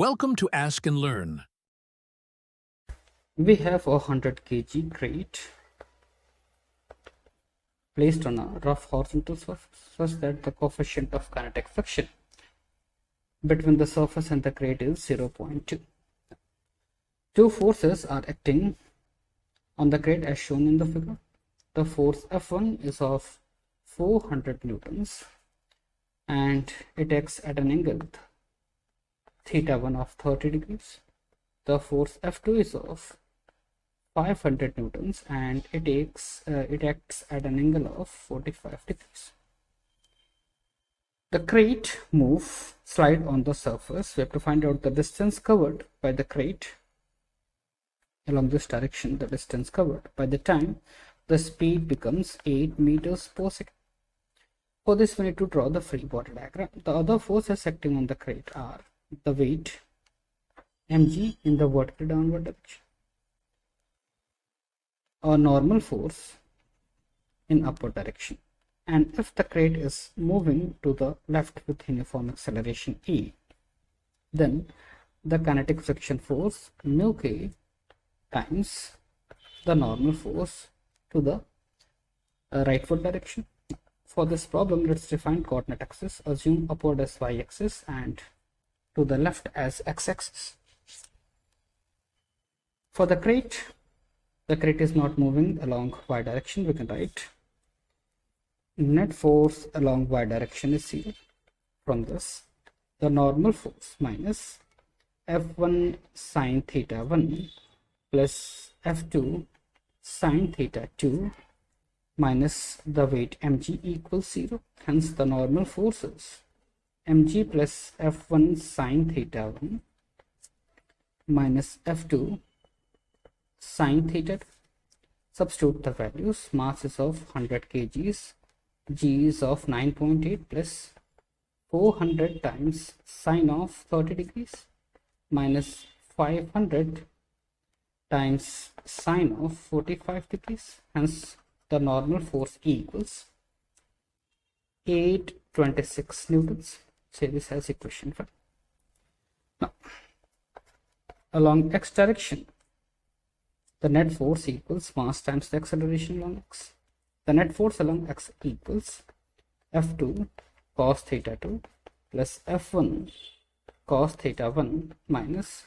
Welcome to Ask and Learn. We have a 100 kg crate placed on a rough horizontal surface such that the coefficient of kinetic friction between the surface and the crate is 0.2. Two forces are acting on the crate as shown in the figure. The force F1 is of 400 newtons and it acts at an angle θ1 of 30 degrees. The force F2 is of 500 newtons and it acts at an angle of 45 degrees. The crate slide on the surface. We have to find out the distance covered by the crate along this direction, the distance covered by the time the speed becomes 8 meters per second. For this we need to draw the free body diagram. The other forces acting on the crate are the weight mg in the vertical downward direction, a normal force in upward direction, and if the crate is moving to the left with uniform acceleration e, then the kinetic friction force mu k times the normal force to the rightward direction. For this problem, let's define coordinate axis. Assume upward as y-axis and to the left as x-axis. For the crate is not moving along y direction. We can write net force along y direction is 0. From this, the normal force minus F1 sine theta 1 plus F2 sine theta 2 minus the weight mg equals 0. Hence, the normal forces mg plus F1 sine theta 1 minus F2 sine theta 2. Substitute the values. Mass is of 100 kgs, g is of 9.8 plus 400 times sine of 30 degrees minus 500 times sine of 45 degrees. Hence, the normal force equals 826 newtons. Say this as equation 5. Now, along x direction, the net force equals mass times the acceleration along x. The net force along x equals F2 cos theta 2 plus F1 cos theta 1 minus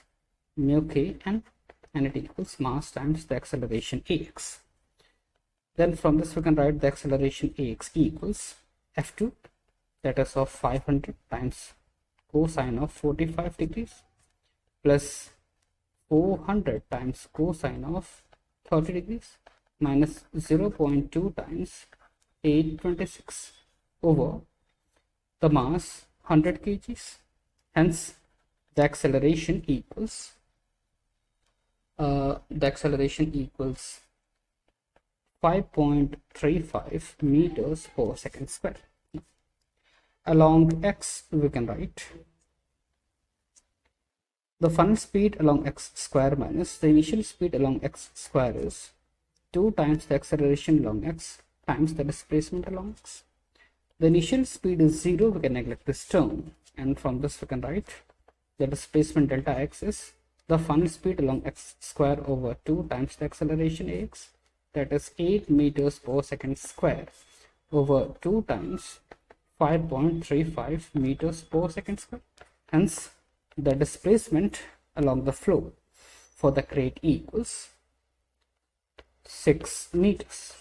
mu k and it equals mass times the acceleration ax. Then from this we can write the acceleration ax equals F2, that is of 500 times cosine of 45 degrees plus 400 times cosine of 30 degrees minus 0.2 times 826 over the mass 100 kgs. Hence, the acceleration equals 5.35 meters per second square. Along x we can write the final speed along x square minus the initial speed along x square is 2 times the acceleration along x times the displacement along x. The initial speed is 0, we can neglect this term, and from this we can write the displacement delta x is the final speed along x square over 2 times the acceleration ax, that is 8 meters per second square over 2 times 5.35 meters per second square. Hence, the displacement along the floor for the crate equals 6 meters.